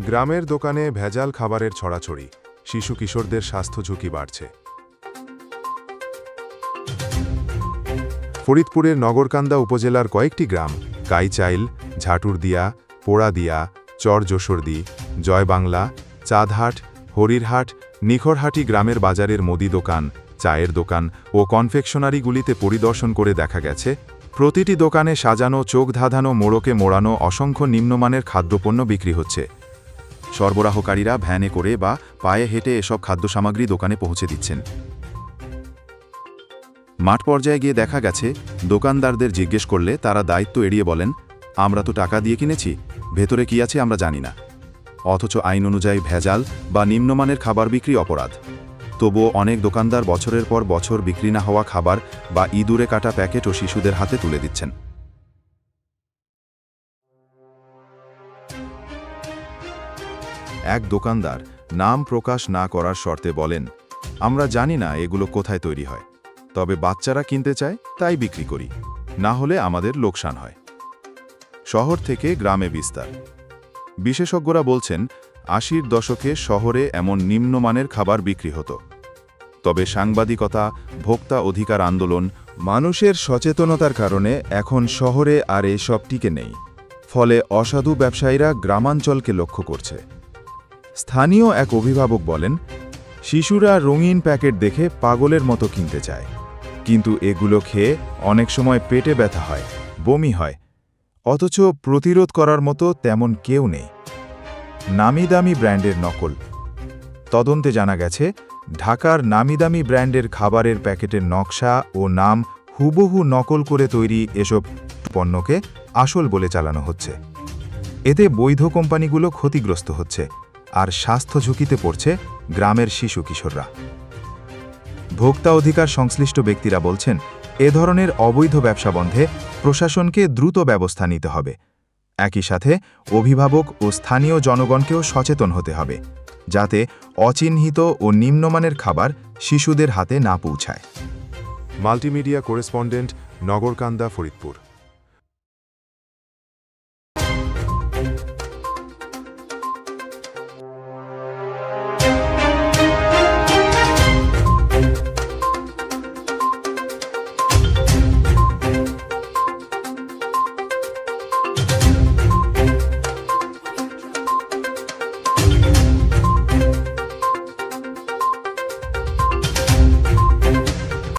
গ্রামের দোকানে ভেজাল খাবারের ছড়াছড়ি, শিশু কিশোরদের স্বাস্থ্য ঝুঁকি বাড়ছে। ফরিদপুরের নগরকান্দা উপজেলার কয়েকটি গ্রাম কাইচাইল, ঝাটুরদিয়া, পোড়াদিয়া, চর যশোরদি, জয়বাংলা, চাঁদহাট, হরিরহাট, নিখরহাটি গ্রামের বাজারের মুদি দোকান, চায়ের দোকান ও কনফেকশনারিগুলিতে পরিদর্শন করে দেখা গেছে, প্রতিটি দোকানে সাজানো, চোখ ধাঁধানো, মোড়কে মোড়ানো অসংখ্য নিম্নমানের খাদ্যপণ্য বিক্রি হচ্ছে। সরবরাহকারীরা ভ্যানে করে বা পায়ে হেঁটে এসব খাদ্যসামগ্রী দোকানে পৌঁছে দিচ্ছেন। মাঠ পর্যায়ে গিয়ে দেখা গেছে, দোকানদারদের জিজ্ঞেস করলে তারা দায়িত্ব এড়িয়ে বলেন, আমরা তো টাকা দিয়ে কিনেছি, ভেতরে কি আছে আমরা জানি না। অথচ আইন অনুযায়ী ভেজাল বা নিম্নমানের খাবার বিক্রি অপরাধ। তবুও অনেক দোকানদার বছরের পর বছর বিক্রি না হওয়া খাবার বা ইঁদুরে কাটা প্যাকেটও শিশুদের হাতে তুলে দিচ্ছেন। এক দোকানদার নাম প্রকাশ না করার শর্তে বলেন, আমরা জানি না এগুলো কোথায় তৈরি হয়, তবে বাচ্চারা কিনতে চায় তাই বিক্রি করি, না হলে আমাদের লোকসান হয়। শহর থেকে গ্রামে বিস্তার। বিশেষজ্ঞরা বলছেন, ৮০-র দশকে শহরে এমন নিম্নমানের খাবার বিক্রি হতো। তবে সাংবাদিকতা, ভোক্তা অধিকার আন্দোলন, মানুষের সচেতনতার কারণে এখন শহরে আর এসব টিকে নেই। ফলে অসাধু ব্যবসায়ীরা গ্রামাঞ্চলকে লক্ষ্য করছে। স্থানীয় এক অভিভাবক বলেন, শিশুরা রঙিন প্যাকেট দেখে পাগলের মতো কিনতে চায়, কিন্তু এগুলো খেয়ে অনেক সময় পেটে ব্যথা হয়, বমি হয়, অথচ প্রতিরোধ করার মতো তেমন কেউ নেই। নামিদামি ব্র্যান্ডের নকল। তদন্তে জানা গেছে, ঢাকার নামিদামি ব্র্যান্ডের খাবারের প্যাকেটের নকশা ও নাম হুবহু নকল করে তৈরি এসব পণ্যকে আসল বলে চালানো হচ্ছে। এতে বৈধ কোম্পানিগুলো ক্ষতিগ্রস্ত হচ্ছে, আর স্বাস্থ্য ঝুঁকিতে পড়ছে গ্রামের শিশু কিশোররা। ভোক্তা অধিকার সংশ্লিষ্ট ব্যক্তিরা বলছেন, এ ধরনের অবৈধ ব্যবসা বন্ধে প্রশাসনকে দ্রুত ব্যবস্থা নিতে হবে। একই সাথে অভিভাবক ও স্থানীয় জনগণকেও সচেতন হতে হবে, যাতে অচিহ্নিত ও নিম্নমানের খাবার শিশুদের হাতে না পৌঁছায়। Multimedia correspondent, Nagarkanda, Faridpur.